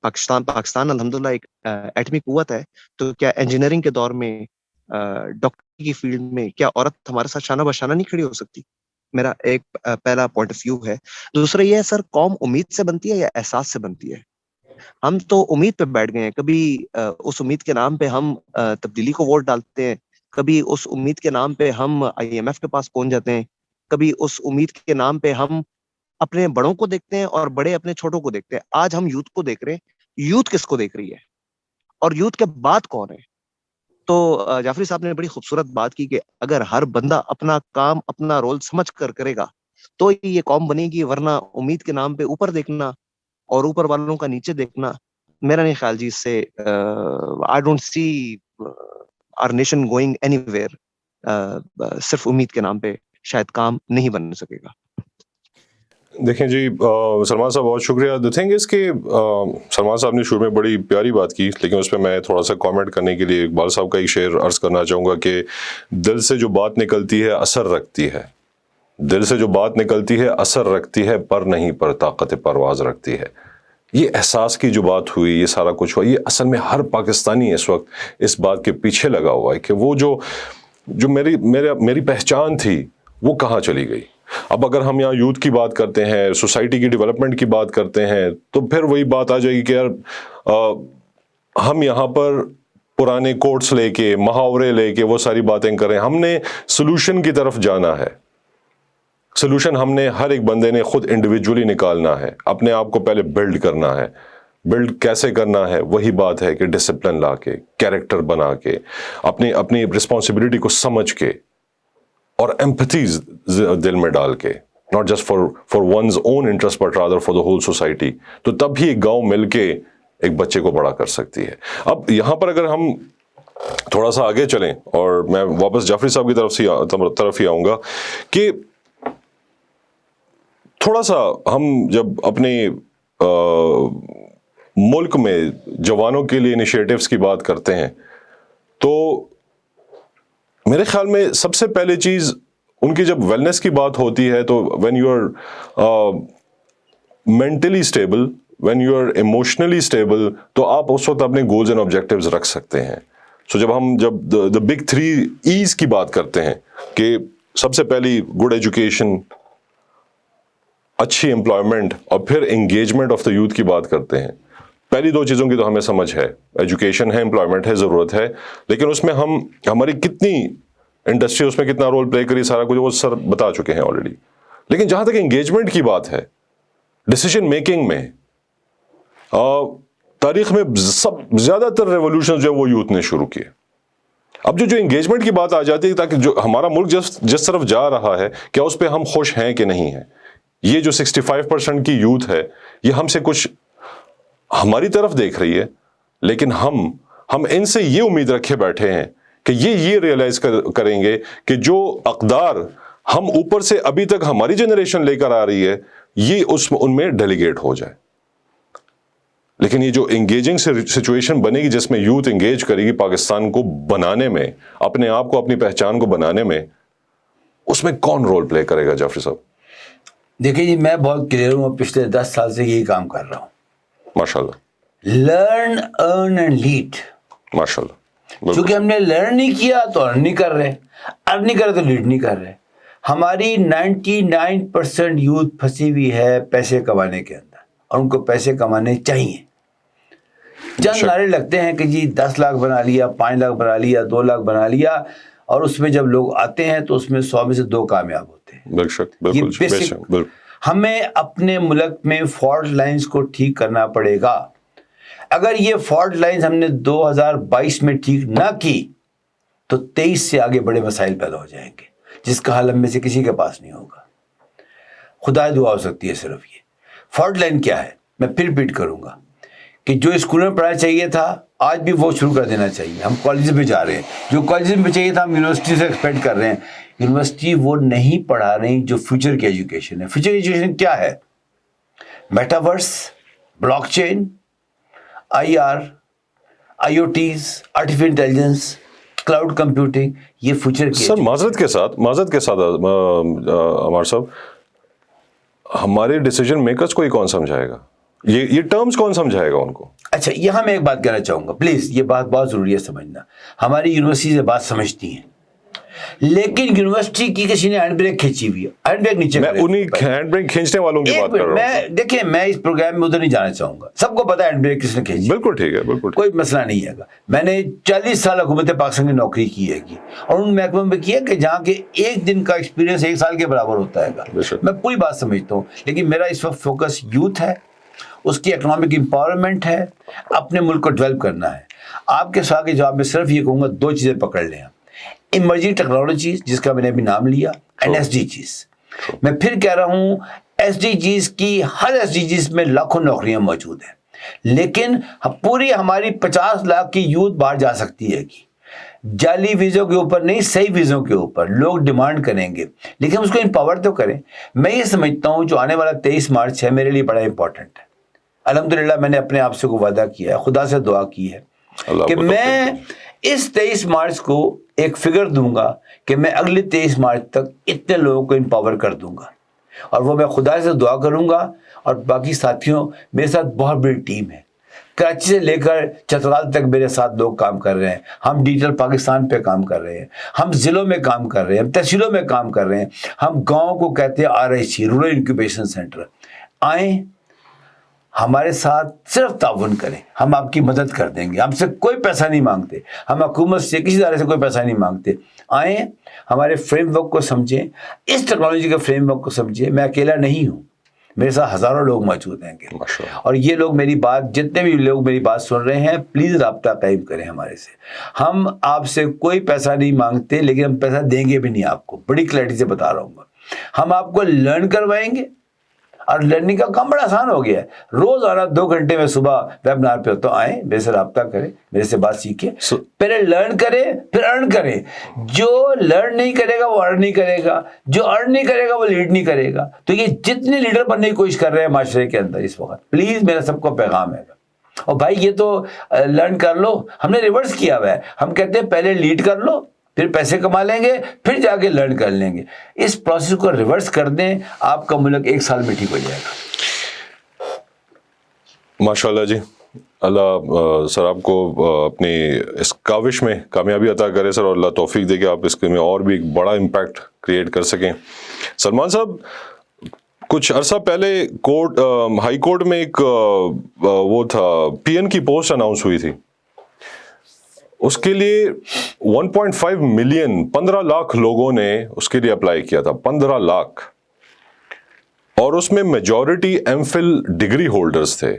Speaker 3: پاکستان الحمدللہ ایک ایٹمی قوت ہے, تو کیا انجینئرنگ کے دور میں, ڈاکٹری کی فیلڈ میں کیا عورت ہمارے ساتھ شانہ بشانہ نہیں کھڑی ہو سکتی؟ میرا ایک پہلا پوائنٹ آف ویو ہے. دوسرا یہ ہے سر, قوم امید سے بنتی ہے یا احساس سے بنتی ہے؟ ہم تو امید پہ بیٹھ گئے ہیں, کبھی اس امید کے نام پہ ہم تبدیلی کو ووٹ ڈالتے ہیں, کبھی اس امید کے نام پہ ہم IMF کے پاس پہنچ جاتے ہیں, کبھی اس امید کے نام پہ ہم اپنے بڑوں کو دیکھتے ہیں اور بڑے اپنے چھوٹوں کو دیکھتے ہیں. آج ہم یوتھ کو دیکھ رہے ہیں, یوتھ کس کو دیکھ رہی ہے, اور یوتھ کے بعد کون ہے؟ تو جعفری صاحب نے بڑی خوبصورت بات کی کہ اگر ہر بندہ اپنا کام, اپنا رول سمجھ کر کرے گا تو یہ قوم بنے گی, ورنہ امید کے نام پہ اوپر دیکھنا اور اوپر والوں کا نیچے دیکھنا, میرا نہیں خیال جی اس سے I don't see our nation going anywhere. صرف امید کے نام پہ شاید کام نہیں بن سکے گا.
Speaker 1: دیکھیں جی سلمان صاحب بہت شکریہ. دی تھنگ اس کہ سلمان صاحب نے شروع میں بڑی پیاری بات کی, لیکن اس پہ میں تھوڑا سا کامنٹ کرنے کے لیے اقبال صاحب کا ایک شعر عرض کرنا چاہوں گا کہ دل سے جو بات نکلتی ہے اثر رکھتی ہے, دل سے جو بات نکلتی ہے اثر رکھتی ہے, پر نہیں پر طاقت پرواز رکھتی ہے. یہ احساس کی جو بات ہوئی, یہ سارا کچھ ہوا, یہ اصل میں ہر پاکستانی اس وقت اس بات کے پیچھے لگا ہوا ہے کہ وہ جو میری پہچان تھی وہ کہاں چلی گئی. اب اگر ہم یہاں یوتھ کی بات کرتے ہیں, سوسائٹی کی ڈیولپمنٹ کی بات کرتے ہیں, تو پھر وہی بات آ جائے گی کہ یار ہم یہاں پر پرانے کوٹس لے کے, محاورے لے کے وہ ساری باتیں کریں. ہم نے سلوشن کی طرف جانا ہے. سلوشن ہم نے, ہر ایک بندے نے خود انڈیویجولی نکالنا ہے, اپنے آپ کو پہلے بلڈ کرنا ہے. بلڈ کیسے کرنا ہے وہی بات ہے کہ ڈسپلن لا کے, کیریکٹر بنا کے, اپنی رسپانسبلٹی کو سمجھ کے اور ایمپتھیز دل میں ڈال کے, not just for one's own interest but rather for the whole society, تو تب بھی ایک گاؤں مل کے ایک بچے کو بڑا کر سکتی ہے. اب یہاں پر اگر ہم تھوڑا سا آگے چلیں, اور میں واپس جعفری صاحب کی طرف ہی آؤں گا کہ تھوڑا سا ہم جب اپنے ملک میں جوانوں کے لیے انیشیٹوز کی بات کرتے ہیں تو میرے خیال میں سب سے پہلے چیز ان کی جب ویلنس کی بات ہوتی ہے تو when you are mentally stable, when you are emotionally stable, تو آپ اس وقت اپنے گولز اینڈ آبجیکٹیوز رکھ سکتے ہیں. سو جب ہم دا بگ 3 ایز کی بات کرتے ہیں کہ سب سے پہلی گڈ ایجوکیشن, اچھی امپلائمنٹ, اور پھر انگیجمنٹ آف دا یوتھ کی بات کرتے ہیں, پہلی 2 چیزوں کی تو ہمیں سمجھ ہے, ایجوکیشن ہے, امپلائمنٹ ہے, ضرورت ہے, لیکن اس میں ہماری کتنی انڈسٹری اس میں کتنا رول پلے کری, سارا کچھ وہ سر بتا چکے ہیں آلریڈی. لیکن جہاں تک انگیجمنٹ کی بات ہے, ڈیسیجن میکنگ میں تاریخ میں سب زیادہ تر ریولوشن جو ہے وہ یوتھ نے شروع کیے. اب جو انگیجمنٹ کی بات آ جاتی ہے, تاکہ جو ہمارا ملک جس طرف جا رہا ہے, کیا اس پہ ہم خوش ہیں کہ نہیں ہیں. یہ جو 65% کی یوتھ ہے یہ ہم سے کچھ ہماری طرف دیکھ رہی ہے, لیکن ہم ان سے یہ امید رکھے بیٹھے ہیں کہ یہ ریئلائز کریں گے کہ جو اقدار ہم اوپر سے ابھی تک ہماری جنریشن لے کر آ رہی ہے یہ ان میں ڈیلیگیٹ ہو جائے. لیکن یہ جو انگیجنگ سچویشن بنے گی جس میں یوتھ انگیج کرے گی پاکستان کو بنانے میں, اپنے آپ کو, اپنی پہچان کو بنانے میں, اس میں کون رول پلے کرے گا جعفری صاحب؟
Speaker 2: دیکھیں جی, میں بہت کلیئر ہوں, پچھلے 10 سال سے یہی کام کر رہا ہوں.
Speaker 1: ماشاء اللہ.
Speaker 2: Learn, earn and lead.
Speaker 1: ماشاء اللہ.
Speaker 2: چونکہ ہم نے لرن نہیں کیا تو ارن نہیں کر رہے, ارن نہیں کر رہے تو لیڈ نہیں کر رہے. ہماری 99% یوتھ پھنسی ہوئی ہے پیسے کمانے کے اندر, اور ان کو پیسے کمانے چاہیے. چند نعرے لگتے ہیں کہ جی 10 لاکھ بنا لیا, 5 لاکھ بنا لیا, 2 لاکھ بنا لیا, اور اس میں جب لوگ آتے ہیں تو اس میں 100 میں سے 2 کامیاب ہوتے ہیں. بالکل. ہمیں اپنے ملک میں فالٹ لائنز کو ٹھیک کرنا پڑے گا. اگر یہ فالٹ لائنز ہم نے 2022 میں ٹھیک نہ کی تو 23 سے آگے بڑے مسائل پیدا ہو جائیں گے, جس کا حل ہم میں سے کسی کے پاس نہیں ہوگا. خدا دعا ہو سکتی ہے صرف. یہ فالٹ لائن کیا ہے میں پھر ریپیٹ کروں گا کہ جو اسکولوں میں پڑھانا چاہیے تھا آج بھی وہ شروع کر دینا چاہیے. ہم کالج میں جا رہے ہیں, جو کالج میں چاہیے تھا ہم یونیورسٹی سے ایکسپیکٹ کر رہے ہیں. یونیورسٹی وہ نہیں پڑھا رہی جو فیوچر کی ایجوکیشن ہے. فیوچر ایجوکیشن کیا ہے؟ Metaverse, blockchain, IR, IoTs, artificial intelligence, cloud computing, یہ فیوچر کی.
Speaker 1: سر معذرت کے ساتھ عمار صاحب, ہمارے ڈیسیجن میکرز کو ہی کون سمجھائے گا, یہ ٹرمز کون سمجھائے گا ان کو؟
Speaker 2: اچھا, یہاں میں ایک بات کہنا چاہوں گا, پلیز یہ بات بہت ضروری ہے سمجھنا. ہماری یونیورسٹی سے بات سمجھتی ہیں, لیکن یونیورسٹی کی کسی نے ہینڈ بریک کھینچی ہوئی ہے. ہینڈ بریک نیچے,
Speaker 1: میں انہیں ہینڈ بریک کھینچنے والوں کی بات کر رہا ہوں.
Speaker 2: میں دیکھیں, میں اس پروگرام میں ادھر نہیں جانا چاہوں گا. سب کو پتا ہے ہینڈ بریک کس نے کھینچی.
Speaker 1: بالکل ٹھیک ہے, بالکل
Speaker 2: کوئی مسئلہ نہیں ہے گا. میں نے 40 سال حکومت پاکستان کی نوکری کی ہے, اور ان محکموں میں کی ہے کہ جہاں کے 1 دن کا ایکسپیرینس 1 سال کے برابر ہوتا ہے گا. میں پوری بات سمجھتا ہوں, لیکن میرا اس وقت فوکس یوتھ ہے, اس کی اکنامک امپاورمنٹ ہے, اپنے ملک کو ڈیولپ کرنا ہے. آپ کے سوال کے جواب میں صرف یہ کہوں گا 2 چیزیں پکڑ لیں. ایمرجنگ ٹیکنالوجیز جس کا میں نے ابھی نام لیا, اینڈ SDGs. میں پھر کہہ رہا ہوں SDGs کی, ہر SDGs میں لاکھوں نوکریاں موجود ہیں, لیکن پوری ہماری 50 لاکھ کی یوتھ باہر جا سکتی ہے کہ جعلی ویزوں کے اوپر نہیں, صحیح ویزوں کے اوپر لوگ ڈیمانڈ کریں گے, لیکن اس کو امپاور تو کریں. میں یہ سمجھتا ہوں جو آنے والا 23 مارچ ہے میرے لیے بڑا امپورٹنٹ ہے. الحمدللہ میں نے اپنے آپ سے کو وعدہ کیا ہے, خدا سے دعا کی ہے کہ میں اس 23 مارچ کو ایک فگر دوں گا کہ میں اگلے 23 مارچ تک اتنے لوگوں کو امپاور کر دوں گا. اور وہ میں خدا سے دعا کروں گا, اور باقی ساتھیوں, میرے ساتھ بہت بڑی ٹیم ہے. کراچی سے لے کر چترال تک میرے ساتھ لوگ کام کر رہے ہیں. ہم ڈیجیٹل پاکستان پہ کام کر رہے ہیں, ہم ضلعوں میں کام کر رہے ہیں, ہم تحصیلوں میں کام کر رہے ہیں. ہم گاؤں کو کہتے ہیں RIC, رورل انکیوبیشن سینٹر. آئیں ہمارے ساتھ صرف تعاون کریں, ہم آپ کی مدد کر دیں گے. ہم سے کوئی پیسہ نہیں مانگتے, ہم حکومت سے کسی ادارے سے کوئی پیسہ نہیں مانگتے. آئیں ہمارے فریم ورک کو سمجھیں, اس ٹیکنالوجی کے فریم ورک کو سمجھیں. میں اکیلا نہیں ہوں, میرے ساتھ ہزاروں لوگ موجود ہیں کہ
Speaker 1: ماشاءاللہ.
Speaker 2: اور یہ لوگ میری بات، جتنے بھی لوگ میری بات سن رہے ہیں، پلیز رابطہ قائم کریں ہمارے سے. ہم آپ سے کوئی پیسہ نہیں مانگتے، لیکن ہم پیسہ دیں گے بھی نہیں آپ کو، بڑی کلیئرٹی سے بتا رہا ہوں میں. ہم آپ کو لرن کروائیں گے، اور لرننگ کا کام بڑا آسان ہو گیا ہے. روزانہ 2 گھنٹے میں صبح ویبنار پہ ہوتا ہوں، آئیں میرے سے رابطہ کریں، میرے سے بات سیکھیں، پہلے لرن کریں پھر ارن کریں. جو لرن نہیں کرے گا وہ ارن نہیں کرے گا، جو ارن نہیں کرے گا وہ لیڈ نہیں کرے گا. تو یہ جتنے لیڈر بننے کی کوشش کر رہے ہیں معاشرے کے اندر اس وقت، پلیز میرا سب کو پیغام ہے. اور بھائی یہ تو لرن کر لو، ہم نے ریورس کیا ہوا ہے. ہم کہتے ہیں پہلے لیڈ کر لو، پھر پیسے کما لیں گے، پھر جا کے لرن کر لیں گے. اس پروسیس کو ریورس کر دیں، آپ کا ملک 1 سال میں ٹھیک ہو جائے گا.
Speaker 1: ماشاءاللہ جی. اللہ سر آپ کو اپنی اس کاوش میں کامیابی عطا کرے سر، اور اللہ توفیق دے کہ آپ اس کے میں اور بھی ایک بڑا امپیکٹ کریٹ کر سکیں. سلمان صاحب، کچھ عرصہ پہلے ہائی کورٹ میں ایک وہ تھا پی این کی پوسٹ اناؤنس ہوئی تھی. اس کے لیے 1.5 ملین 15 لاکھ لوگوں نے اس کے لیے اپلائی کیا تھا. 15 لاکھ، اور اس میں majority M Phil degree holders تھے.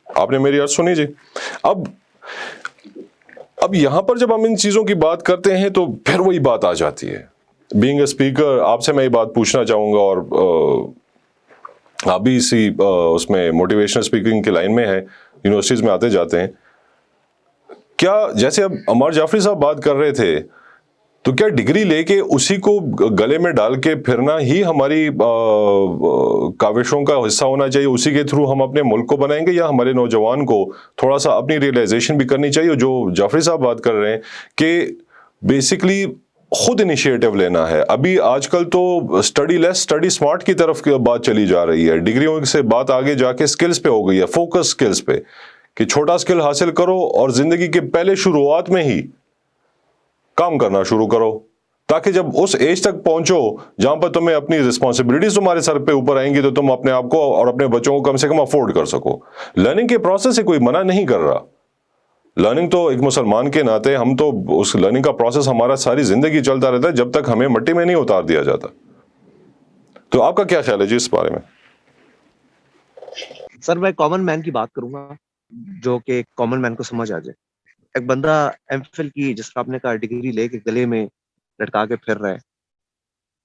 Speaker 1: آپ نے میری عرض سنی جی. اب یہاں پر جب ہم ان چیزوں کی بات کرتے ہیں تو پھر وہی بات آ جاتی ہے. بینگ اے اسپیکر آپ سے میں یہ بات پوچھنا چاہوں گا، اور آپ بھی اسی اس میں موٹیویشنل اسپیکنگ کی لائن میں ہیں، یونیورسٹیز میں آتے جاتے ہیں. کیا جیسے اب عمار جعفری صاحب بات کر رہے تھے، تو کیا ڈگری لے کے اسی کو گلے میں ڈال کے پھرنا ہی ہماری کاوشوں کا حصہ ہونا چاہیے؟ اسی کے تھرو ہم اپنے ملک کو بنائیں گے، یا ہمارے نوجوان کو تھوڑا سا اپنی ریئلائزیشن بھی کرنی چاہیے؟ جو جعفری صاحب بات کر رہے ہیں کہ بیسکلی خود انیشیٹو لینا ہے. ابھی آج کل تو اسٹڈی لیس اسٹڈی اسمارٹ کی طرف بات چلی جا رہی ہے. ڈگریوں سے بات آگے جا کے اسکلز پہ ہو گئی ہے، فوکس اسکلز پہ، کہ چھوٹا اسکل حاصل کرو اور زندگی کے پہلے شروعات میں ہی کام کرنا شروع کرو، تاکہ جب اس ایج تک پہنچو جہاں پر تمہیں اپنی رسپانسبلٹیز تمہارے سر پہ اوپر آئیں گی تو تم اپنے آپ کو اور اپنے بچوں کو کم سے کم افورڈ کر سکو. لرننگ کے پروسیس سے کوئی منع نہیں کر رہا. لرننگ تو ایک مسلمان کے ناطے ہم تو اس لرننگ کا پروسیس ہمارا ساری زندگی چلتا رہتا ہے جب تک ہمیں مٹی میں نہیں اتار دیا جاتا. تو آپ کا کیا خیال ہے جی اس بارے میں؟
Speaker 3: سر میں کامن مین کی بات کروں گا، جو کہ کامن مین کو سمجھ آ جائے. ایک بندہ ایم فل کی، جس کا آپ نے کہا ڈگری لے کے گلے میں لٹکا کے پھر رہا ہے،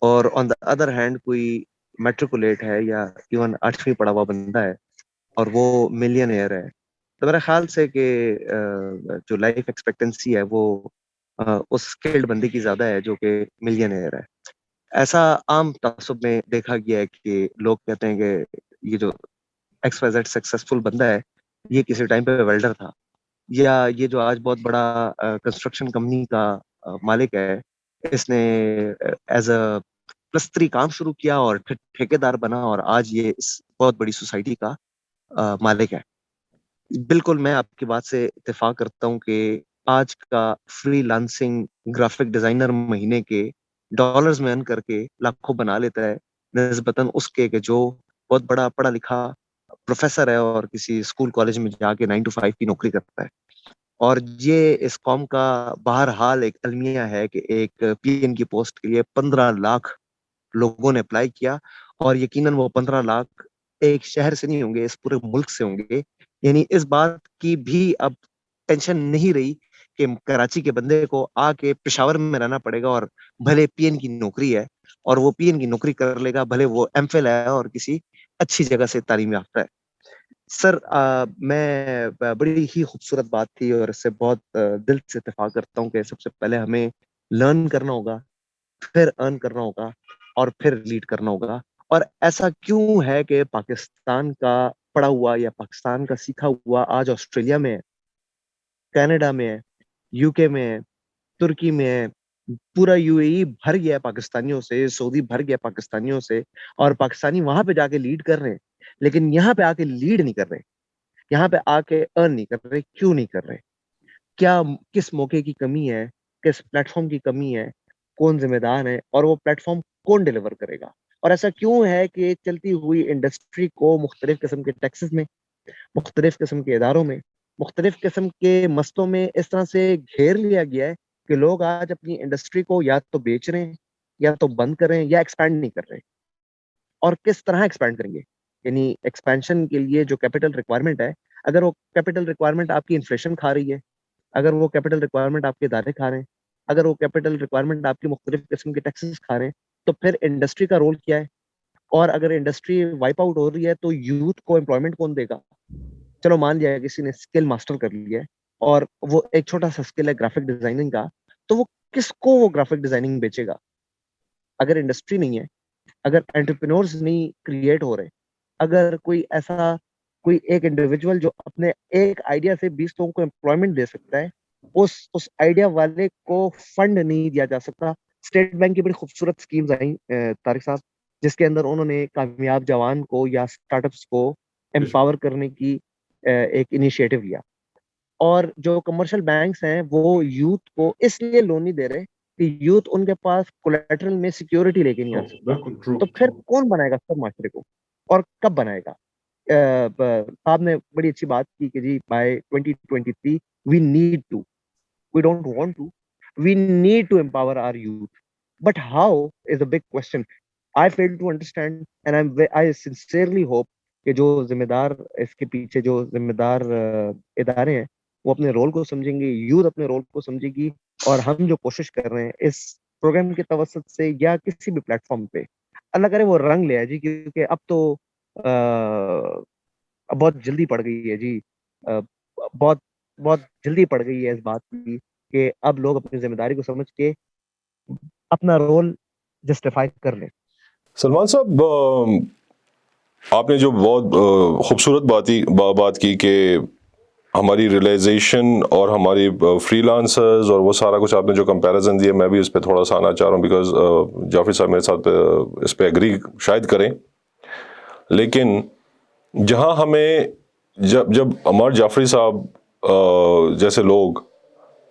Speaker 3: اور آن دا ادر ہینڈ کوئی میٹریکولیٹ ہے یا ایون 8ویں پڑھا ہوا بندہ ہے اور وہ ملین ایئر ہے، تو میرا خیال سے کہ جو لائف ایکسپیکٹنسی ہے وہ اس اسکلڈ بندے کی زیادہ ہے جو کہ ملین ایئر ہے. ایسا عام تعصب میں دیکھا گیا ہے کہ لوگ کہتے ہیں کہ یہ جو ایکس وائی زیڈ سکسیسفل بندہ ہے یہ کسی ٹائم پہ ویلڈر تھا، یا یہ جو آج بہت بڑا کنسٹرکشن کمپنی کا مالک ہے، اس نے ایز اے پلستری کام شروع کیا اور پھر ٹھیکیدار بنا اور آج یہ اس بہت بڑی سوسائٹی کا مالک ہے. بالکل میں آپ کی بات سے اتفاق کرتا ہوں کہ آج کا فری لانسنگ گرافک ڈیزائنر مہینے کے ڈالرز میں ارن کر کے لاکھوں بنا لیتا ہے، نسبتاً اس کے کہ جو بہت بڑا پڑھا لکھا پروفیسر ہے اور کسی اسکول کالج میں جا کے 9 to 5 کی نوکری کرتا ہے. اور یہ اس قوم کا بہرحال ایک المیہ ہے کہ ایک پی این کی پوسٹ کے لیے 15 لاکھ لوگوں نے اپلائی کیا، اور یقیناً وہ 15 لاکھ ایک شہر سے نہیں ہوں گے، اس پورے ملک سے ہوں گے. یعنی اس بات کی بھی اب ٹینشن نہیں رہی کہ کراچی کے بندے کو آ کے پشاور میں رہنا پڑے گا، اور بھلے پی این کی نوکری ہے اور وہ پی این کی نوکری کر لے گا، بھلے وہ ایم فل ہے اور کسی اچھی جگہ سے تعلیم یافتہ ہے. سر میں بڑی ہی خوبصورت بات تھی اور اس سے بہت دل سے اتفاق کرتا ہوں کہ سب سے پہلے ہمیں لرن کرنا ہوگا، پھر ارن کرنا ہوگا، اور پھر لیڈ کرنا ہوگا. اور ایسا کیوں ہے کہ پاکستان کا پڑھا ہوا یا پاکستان کا سیکھا ہوا آج آسٹریلیا میں ہے، کینیڈا میں ہے، یو کے میں ہے، ترکی میں ہے، پورا یو اے ای بھر گیا پاکستانیوں سے، سعودی بھر گیا پاکستانیوں سے، اور پاکستانی وہاں پہ جا کے لیڈ کر رہے ہیں، لیکن یہاں پہ آ کے لیڈ نہیں کر رہے، یہاں پہ آ کے ارن نہیں کر رہے. کیوں نہیں کر رہے؟ کیا کس موقع کی کمی ہے، کس پلیٹ فارم کی کمی ہے، کون ذمہ دار ہے، اور وہ پلیٹ فارم کون ڈیلیور کرے گا؟ اور ایسا کیوں ہے کہ چلتی ہوئی انڈسٹری کو مختلف قسم کے ٹیکسز میں، مختلف قسم کے اداروں میں، مختلف قسم کے مسئلوں میں اس طرح سے گھیر لیا گیا ہے کہ لوگ آج اپنی انڈسٹری کو یا تو بیچ رہے ہیں، یا تو بند کر رہے ہیں، یا ایکسپینڈ نہیں کر رہے. اور کس طرح ایکسپینڈ کریں گے. یعنی ایکسپینشن کے لیے جو کیپٹل ریکوائرمنٹ ہے, اگر وہ کیپٹل ریکوائرمنٹ آپ کی انفلیشن کھا رہی ہے, اگر وہ کیپٹل ریکوائرمنٹ آپ کے ادارے کھا رہے ہیں, اگر وہ کیپٹل ریکوائرمنٹ آپ کی مختلف قسم کے ٹیکسز کھا رہے ہیں, تو پھر انڈسٹری کا رول کیا ہے؟ اور اگر انڈسٹری وائپ آؤٹ ہو رہی ہے تو یوتھ کو امپلائمنٹ کون دے گا؟ چلو مان لیا کسی نے اسکل ماسٹر کر لیا ہے اور وہ ایک چھوٹا سا اسکل ہے گرافک ڈیزائننگ کا, تو وہ کس کو وہ گرافک ڈیزائننگ بیچے گا؟ اگر انڈسٹری نہیں ہے, اگر انٹرپرینورز نہیں کریٹ ہو رہے, اگر کوئی ایسا کوئی ایک انڈیویجول جو اپنے ایک آئیڈیا سے 20 لوگوں کو امپلائمنٹ دے سکتا ہے, اس آئیڈیا والے کو فنڈ نہیں دیا جا سکتا. اسٹیٹ بینک کی بڑی خوبصورت اسکیمز آئیں طارق صاحب, جس کے اندر انہوں نے کامیاب جوان کو یا اسٹارٹ اپس کو امپاور کرنے کی ایک انیشیٹو لیا. اور جو کمرشل بینکس ہیں وہ یوتھ کو اس لیے لون نہیں دے رہے کہ یوتھ ان کے پاس کولیٹرل میں سیکیورٹی لے کے نہیں آ سکتا. تو پھر کون بنائے گا سب معاشرے کو, اور کب بنائے گا؟ صاحب نے بڑی اچھی بات کی کہ جی by 2023 we need to, we don't want to, we need to empower our youth. But how is a big question. I fail to understand and I sincerely hope کہ جو ذمہ دار اس کے پیچھے جو ذمہ دار ادارے ہیں وہ اپنے رول کو سمجھیں گے, یوتھ اپنے رول کو سمجھے گی, اور ہم جو کوشش کر رہے ہیں اس پروگرام کے توسط سے یا کسی بھی پلیٹ فارم پہ, اللہ کرے وہ رنگ لے آئے جی, کیونکہ اب تو بہت جلدی پڑ گئی ہے جی, بہت بہت جلدی پڑ گئی ہے اس بات کی کہ اب لوگ اپنی ذمہ داری کو سمجھ کے اپنا رول جسٹیفائی کر لیں.
Speaker 1: سلمان صاحب, آپ نے جو بہت خوبصورت بات کی کہ ہماری ریئلائزیشن اور ہماری فری لانسرز اور وہ سارا کچھ آپ نے جو کمپیریزن دیا, میں بھی اس پہ تھوڑا سا آنا چاہ رہا ہوں بیکاز جعفری صاحب میرے ساتھ اس پہ ایگری شاید کریں. لیکن جہاں ہمیں جب عمر جعفری صاحب جیسے لوگ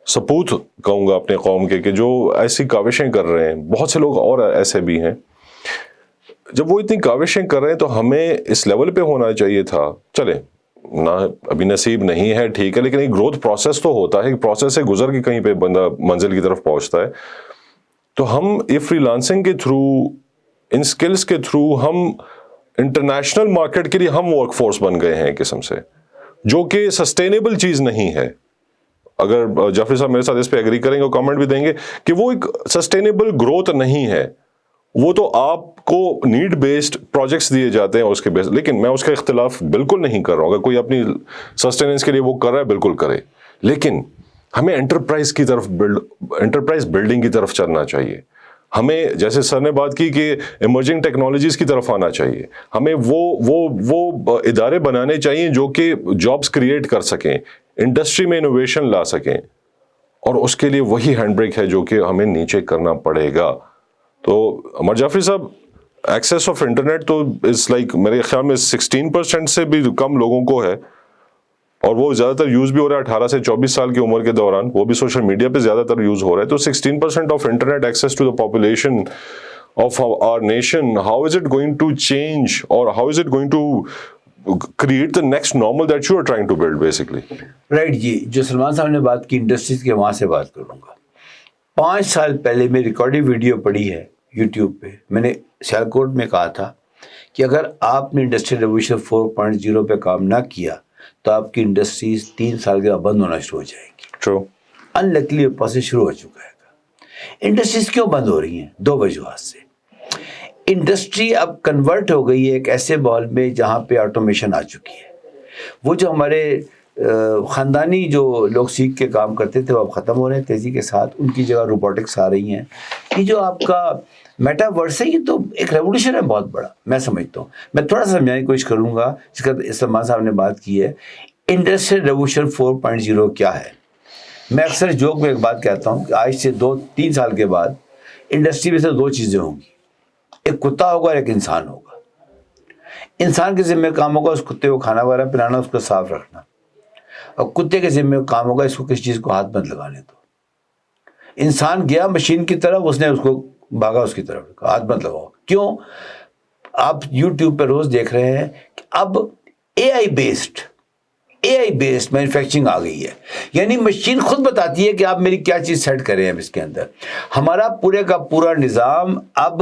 Speaker 1: سپوت کہوں گا اپنے قوم کے, کہ جو ایسی کاوشیں کر رہے ہیں, بہت سے لوگ اور ایسے بھی ہیں, جب وہ اتنی کاوشیں کر رہے ہیں تو ہمیں اس لیول پہ ہونا چاہیے تھا. چلے نہ ابھی نصیب نہیں ہے, ٹھیک ہے, لیکن ایک گروتھ پروسیس تو ہوتا ہے, ایک پروسیس سے گزر کے کہیں پہ بندہ منزل کی طرف پہنچتا ہے. تو ہم فری لانسنگ کے تھرو, ان سکلز کے تھرو ہم انٹرنیشنل مارکیٹ کے لیے ہم ورک فورس بن گئے ہیں ایک قسم سے, جو کہ سسٹینیبل چیز نہیں ہے. اگر جعفری صاحب میرے ساتھ اس پہ ایگری کریں گے اور کامنٹ بھی دیں گے کہ وہ ایک سسٹینیبل گروتھ نہیں ہے. وہ تو آپ کو نیڈ بیسڈ پروجیکٹس دیے جاتے ہیں اس کے بیس, لیکن میں اس کا اختلاف بالکل نہیں کر رہا ہوں. اگر کوئی اپنی سسٹیننس کے لیے وہ کر رہا ہے بالکل کرے, لیکن ہمیں انٹرپرائز بلڈنگ کی طرف چلنا چاہیے. ہمیں جیسے سر نے بات کی کہ ایمرجنگ ٹیکنالوجیز کی طرف آنا چاہیے. ہمیں وہ ادارے بنانے چاہیے جو کہ جابس کریٹ کر سکیں, انڈسٹری میں انوویشن لا سکیں, اور اس کے لیے وہی ہینڈ بریک ہے جو کہ ہمیں نیچے کرنا پڑے گا. تو عمر جعفری صاحب, ایکسیس آف انٹرنیٹ تو از لائک میرے خیال میں 16% سے بھی کم لوگوں کو ہے, اور وہ زیادہ تر یوز بھی ہو رہا ہے 18 سے 24 سال کی عمر کے دوران, وہ بھی سوشل میڈیا پہ زیادہ تر یوز ہو رہا ہے. تو 16% of internet access to the population of our nation, how is it going to change, اور how is it going to create the next normal that you are trying to build basically.
Speaker 2: Right جی, جو سلمان صاحب نے بات کی industries کے, وہاں سے بات کروں گا. 5 سال پہلے میں ریکارڈنگ ویڈیو پڑی ہے یوٹیوب پہ, میں نے سیالکوٹ میں کہا تھا کہ اگر آپ نے انڈسٹریل ریولیوشن 4.0 پہ کام نہ کیا تو آپ کی انڈسٹریز 3 سال کے بعد بند ہونا شروع ہو جائے گی.
Speaker 1: ٹرو.
Speaker 2: انلکلی پروسیس شروع ہو چکا ہے. انڈسٹریز کیوں بند ہو رہی ہیں؟ 2 وجوہات سے. انڈسٹری اب کنورٹ ہو گئی ہے ایک ایسے ماحول میں جہاں پہ آٹومیشن آ چکی ہے. وہ جو ہمارے خاندانی جو لوگ سیکھ کے کام کرتے تھے وہ اب ختم ہو رہے ہیں تیزی کے ساتھ, ان کی جگہ روبوٹکس آ رہی ہیں. یہ جو آپ کا میٹا ورس ہے, یہ تو ایک ریولیوشن ہے بہت بڑا, میں سمجھتا ہوں. میں تھوڑا سا سمجھانے کی کوشش کروں گا جس کا سلمان صاحب نے بات کی ہے. انڈسٹریل ریولیوشن 4.0 کیا ہے؟ میں اکثر جوک میں ایک بات کہتا ہوں کہ آج سے 2-3 سال کے بعد انڈسٹری میں سے 2 چیزیں ہوں گی, ایک کتا ہوگا اور ایک انسان ہوگا. انسان کے ذمہ کام ہوگا اس کتے کو کھانا وغیرہ پلانا, اس کو صاف رکھنا, اور کتے کے ذمہ کام ہوگا اس کو کسی چیز کو ہاتھ مت لگانے دو. انسان گیا مشین کی طرف, اس نے اس کو بھاگا اس کی طرف, ہاتھ مت لگاؤ. کیوں؟ آپ یوٹیوب پہ روز دیکھ رہے ہیں کہ اب اے آئی بیسڈ مینوفیکچرنگ آ گئی ہے. یعنی مشین خود بتاتی ہے کہ آپ میری کیا چیز سیٹ کریں. اب اس کے اندر ہمارا پورے کا پورا نظام اب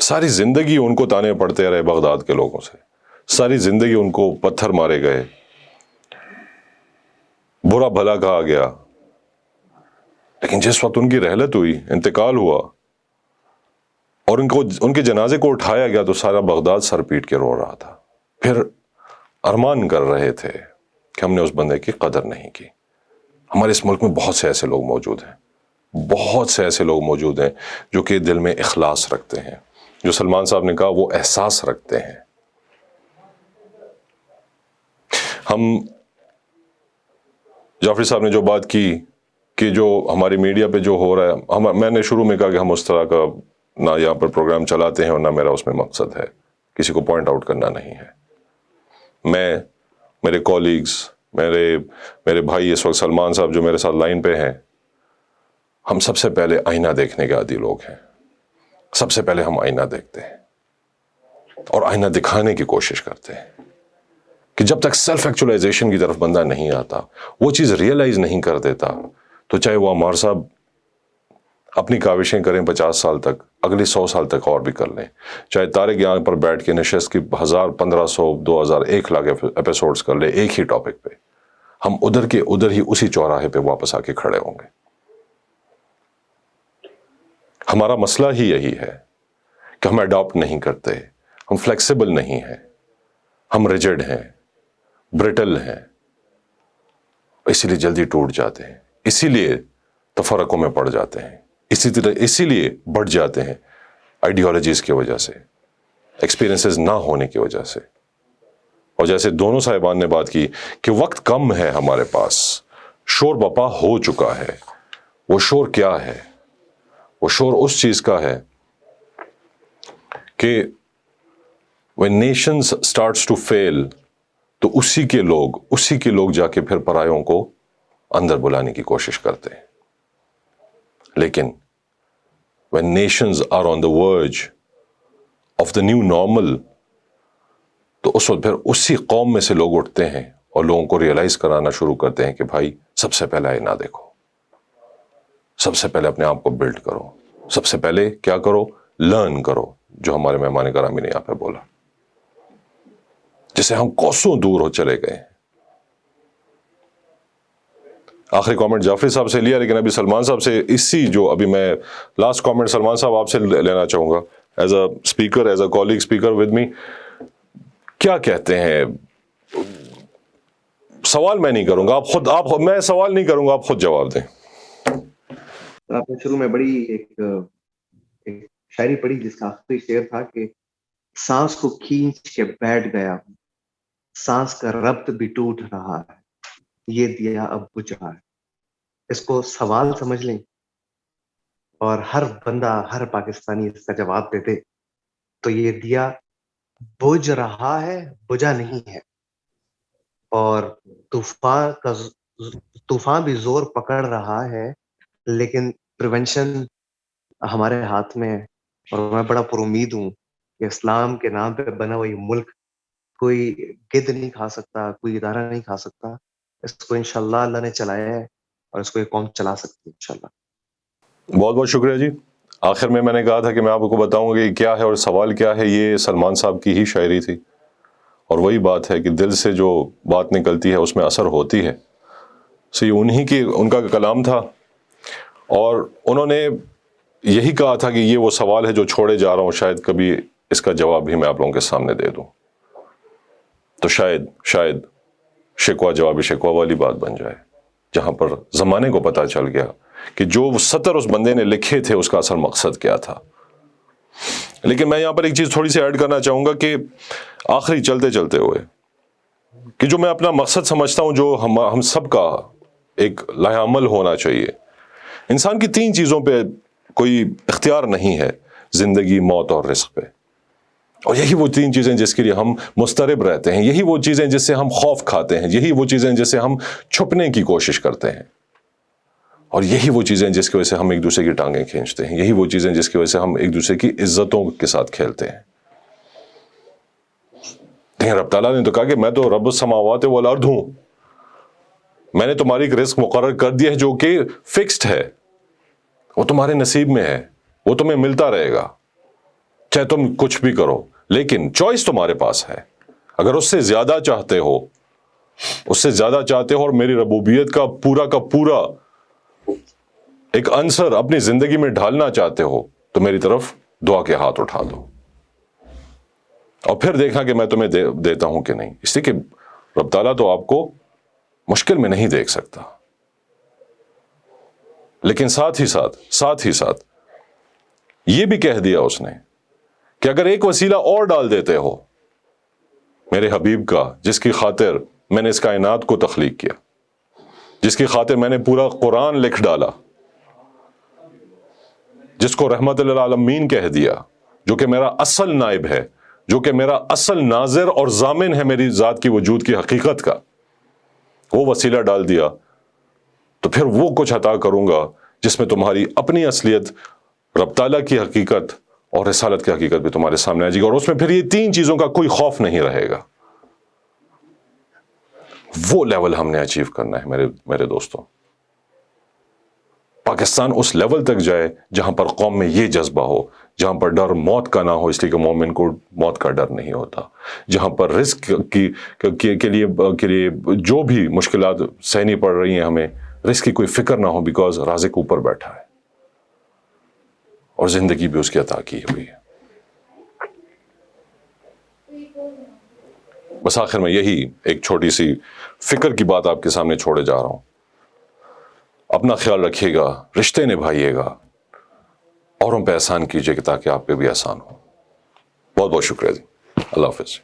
Speaker 1: ساری زندگی ان کو تانے پڑتے رہے بغداد کے لوگوں سے، ساری زندگی ان کو پتھر مارے گئے، برا بھلا کہا گیا، لیکن جس وقت ان کی رحلت ہوئی، انتقال ہوا اور ان کے جنازے کو اٹھایا گیا تو سارا بغداد سر پیٹ کے رو رہا تھا، پھر ارمان کر رہے تھے کہ ہم نے اس بندے کی قدر نہیں کی۔ ہمارے اس ملک میں بہت سے ایسے لوگ موجود ہیں، بہت سے ایسے لوگ موجود ہیں جو کہ دل میں اخلاص رکھتے ہیں، جو سلمان صاحب نے کہا وہ احساس رکھتے ہیں۔ ہم جعفری صاحب نے جو بات کی کہ جو ہماری میڈیا پہ جو ہو رہا ہے، میں نے شروع میں کہا کہ ہم اس طرح کا نہ یہاں پر پروگرام چلاتے ہیں اور نہ میرا اس میں مقصد ہے، کسی کو پوائنٹ آؤٹ کرنا نہیں ہے۔ میں، میرے کولیگز، میرے بھائی اس وقت سلمان صاحب جو میرے ساتھ لائن پہ ہیں، ہم سب سے پہلے آئینہ دیکھنے کے عادی لوگ ہیں۔ سب سے پہلے ہم آئینہ دیکھتے ہیں اور آئینہ دکھانے کی کوشش کرتے ہیں کہ جب تک سیلف ایکچولائزیشن کی طرف بندہ نہیں آتا، وہ چیز ریئلائز نہیں کر دیتا، تو چاہے وہ عمار صاحب اپنی کاوشیں کریں 50 سال تک، اگلی 100 سال تک اور بھی کر لیں، چاہے طارق یہاں پر بیٹھ کے نشست کی 1000 1500 2000 1 لاکھ ایپیسوڈز کر لیں ایک ہی ٹاپک پہ، ہم ادھر کے ادھر ہی اسی چوراہے پہ واپس آ کے کھڑے ہوں گے۔ ہمارا مسئلہ ہی یہی ہے کہ ہم اڈاپٹ نہیں کرتے، ہم فلیکسیبل نہیں ہیں، ہم ریجڈ ہیں، برٹل ہیں، اسی لیے جلدی ٹوٹ جاتے ہیں، اسی لیے تفرقوں میں پڑ جاتے ہیں، اسی لیے بڑھ جاتے ہیں، آئیڈیالوجیز کی وجہ سے، ایکسپیرینسز نہ ہونے کی وجہ سے۔ اور جیسے دونوں صاحبان نے بات کی کہ وقت کم ہے ہمارے پاس، شور بپا ہو چکا ہے۔ وہ شور کیا ہے؟ وہ شور اس چیز کا ہے کہ when nations starts to fail تو اسی کے لوگ جا کے پھر پرایوں کو اندر بلانے کی کوشش کرتے ہیں۔ لیکن when nations are on the verge of the new normal تو اس وقت پھر اسی قوم میں سے لوگ اٹھتے ہیں اور لوگوں کو ریئلائز کرانا شروع کرتے ہیں کہ بھائی سب سے پہلے آئینہ دیکھو، سب سے پہلے اپنے آپ کو بلڈ کرو، سب سے پہلے کیا کرو؟ لرن کرو، جو ہمارے مہمان گرامی نے یہاں پہ بولا، جسے ہم کوسوں دور ہو چلے گئے۔ آخری کامنٹ جعفری صاحب سے لیا، لیکن ابھی سلمان صاحب سے ابھی میں لاسٹ کامنٹ سلمان صاحب آپ سے لینا چاہوں گا، as a speaker, as a colleague speaker with me, کیا کہتے ہیں؟ سوال میں نہیں کروں گا، میں سوال نہیں کروں گا، آپ خود جواب دیں۔
Speaker 3: آپ نے شروع میں بڑی ایک شاعری پڑھی جس کا آخری شعر تھا کہ سانس کو کھینچ کے بیٹھ گیا ہوں، سانس کا ربط بھی ٹوٹ رہا ہے، یہ دیا اب بجھ رہا ہے۔ اس کو سوال سمجھ لیں اور ہر بندہ، ہر پاکستانی اس کا جواب دے دے تو یہ دیا بجھ رہا ہے، بجھا نہیں ہے۔ اور طوفان بھی زور پکڑ رہا ہے، لیکن پریونشن ہمارے ہاتھ میں ہے۔ اور میں بڑا پر امید ہوں کہ اسلام کے نام پہ بنا ہوا یہ ملک کوئی گدھ نہیں کھا سکتا، کوئی ادارہ نہیں کھا سکتا۔ اس کو انشاءاللہ اللہ نے چلایا ہے اور اس کو ایک قوم چلا سکتی ہے انشاءاللہ۔
Speaker 1: بہت بہت شکریہ جی۔ آخر میں نے کہا تھا کہ میں آپ کو بتاؤں گا کہ کیا ہے اور سوال کیا ہے، یہ سلمان صاحب کی ہی شاعری تھی، اور وہی بات ہے کہ دل سے جو بات نکلتی ہے اس میں اثر ہوتی ہے۔ یہ ان کا کلام تھا، اور انہوں نے یہی کہا تھا کہ یہ وہ سوال ہے جو چھوڑے جا رہا ہوں، شاید کبھی اس کا جواب بھی میں آپ لوگوں کے سامنے دے دوں، تو شاید شکوہ جوابی شکوہ والی بات بن جائے، جہاں پر زمانے کو پتہ چل گیا کہ جو سطر اس بندے نے لکھے تھے اس کا اصل مقصد کیا تھا۔ لیکن میں یہاں پر ایک چیز تھوڑی سی ایڈ کرنا چاہوں گا کہ آخری چلتے ہوئے کہ جو میں اپنا مقصد سمجھتا ہوں، جو ہم سب کا ایک لائحہ عمل ہونا چاہیے، انسان کی 3 چیزوں پہ کوئی اختیار نہیں ہے، زندگی، موت اور رزق پہ، اور یہی وہ 3 چیزیں جس کے لیے ہم مضطرب رہتے ہیں، یہی وہ چیزیں جس سے ہم خوف کھاتے ہیں، یہی وہ چیزیں جس سے ہم چھپنے کی کوشش کرتے ہیں، اور یہی وہ چیزیں جس کی وجہ سے ہم ایک دوسرے کی ٹانگیں کھینچتے ہیں، یہی وہ چیزیں جس کی وجہ سے ہم ایک دوسرے کی عزتوں کے ساتھ کھیلتے ہیں۔ لیکن رب تعالیٰ نے تو کہا کہ میں تو رب السماوات والارض ہوں، میں نے تمہاری ایک رزق مقرر کر دیا ہے جو کہ فکسڈ ہے، وہ تمہارے نصیب میں ہے، وہ تمہیں ملتا رہے گا۔ چاہے تم کچھ بھی کرو، لیکن چوائس تمہارے پاس ہے. اگر اس سے زیادہ چاہتے ہو، اور میری ربوبیت کا پورا ایک عنصر اپنی زندگی میں ڈھالنا چاہتے ہو، تو میری طرف دعا کے ہاتھ اٹھا دو اور پھر دیکھنا کہ میں تمہیں دیتا ہوں کہ نہیں. اس لیے کہ رب تعالیٰ تو آپ کو مشکل میں نہیں دیکھ سکتا، لیکن ساتھ ہی ساتھ یہ بھی کہہ دیا اس نے کہ اگر ایک وسیلہ اور ڈال دیتے ہو میرے حبیب کا، جس کی خاطر میں نے اس کائنات کو تخلیق کیا، جس کی خاطر میں نے پورا قرآن لکھ ڈالا، جس کو رحمت للعالمین کہہ دیا، جو کہ میرا اصل نائب ہے، جو کہ میرا اصل ناظر اور ضامن ہے میری ذات کی وجود کی حقیقت کا، وہ وسیلہ ڈال دیا، تو پھر وہ کچھ عطا کروں گا جس میں تمہاری اپنی اصلیت، رب تعالیٰ کی حقیقت اور رسالت کی حقیقت بھی تمہارے سامنے آ جائے گی، اور اس میں پھر یہ تین چیزوں کا کوئی خوف نہیں رہے گا. وہ لیول ہم نے اچیو کرنا ہے میرے دوستوں. پاکستان اس لیول تک جائے جہاں پر قوم میں یہ جذبہ ہو، جہاں پر ڈر موت کا نہ ہو، اس لیے کہ مومن کو موت کا ڈر نہیں ہوتا، جہاں پر رزق کے لیے جو بھی مشکلات سہنی پڑ رہی ہیں ہمیں، رزق کی کوئی فکر نہ ہو، بیکاز رازق اوپر بیٹھا ہے اور زندگی بھی اس کی عطا کی ہوئی ہے. بس آخر میں یہی ایک چھوٹی سی فکر کی بات آپ کے سامنے چھوڑے جا رہا ہوں. اپنا خیال رکھیے گا، رشتے نبھائیے گا، اوروں پہ احسان کیجیے کہ تاکہ آپ پہ بھی احسان ہو. بہت بہت شکریہ جی. اللہ حافظ.